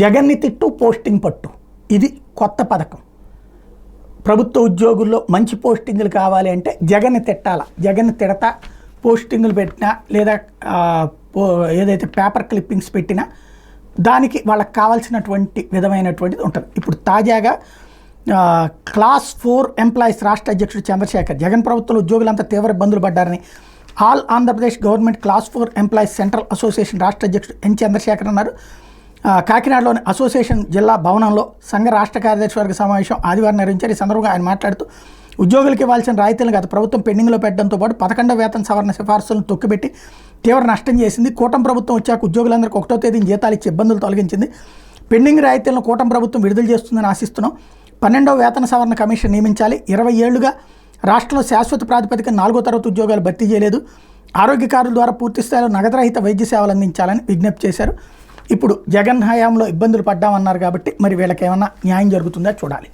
జగన్ని తిట్టు పోస్టింగ్ పట్టు, ఇది కొత్త పథకం. ప్రభుత్వ ఉద్యోగుల్లో మంచి పోస్టింగులు కావాలి అంటే జగన్ని తిట్టాల. జగన్ని తిడతా పోస్టింగులు పెట్టినా లేదా ఏదైతే పేపర్ క్లిప్పింగ్స్ పెట్టినా దానికి వాళ్ళకి కావాల్సినటువంటి విధమైనటువంటిది ఉంటుంది. ఇప్పుడు తాజాగా క్లాస్ 4 ఎంప్లాయీస్ రాష్ట్ర అధ్యక్షుడు చంద్రశేఖర్ జగన్ ప్రభుత్వంలో ఉద్యోగులంతా తీవ్ర ఇబ్బందులు పడ్డారని all Andhra Pradesh government class 4 employees central association రాష్ట్ర అధ్యక్షుడు ఎన్ చంద్రశేఖర్ అన్నారు. కాకినాడలోని అసోసియేషన్ జిల్లా భవనంలో సంఘ రాష్ట్ర కార్యదర్శి వర్గ సమావేశం ఆదివారం నిర్వహించారు. ఈ సందర్భంగా ఆయన మాట్లాడుతూ ఉద్యోగులకు ఇవ్వాల్సిన రాయితీలను గత ప్రభుత్వం పెండింగ్లో పెట్టడంతో పాటు 11వ వేతన సవరణ సిఫార్సులను తొక్కిపెట్టి తీవ్ర నష్టం చేసింది. కూటమి ప్రభుత్వం వచ్చాక ఉద్యోగులందరికీ 1వ తేదీన జీతాలు ఇచ్చే ఇబ్బందులు తొలగించింది. పెండింగ్ రాయితీలను కూటమి ప్రభుత్వం విడుదల చేస్తుందని ఆశిస్తున్నాం. 12వ వేతన సవరణ కమిషన్ నియమించాలి. 20 ఏళ్లుగా రాష్ట్రంలో శాశ్వత ప్రాతిపదికన 4వ తరగతి ఉద్యోగాలు భర్తీ చేయలేదు. ఆరోగ్య కార్డుల ద్వారా పూర్తి స్థాయిలో నగదురహిత వైద్య సేవలు అందించాలని విజ్ఞప్తి చేశారు. ఇప్పుడు జగన్ హయాంలో ఇబ్బందులు పడ్డామన్నారు కాబట్టి మరి వీళ్ళకి ఏమన్నా న్యాయం జరుగుతుందా చూడాలి.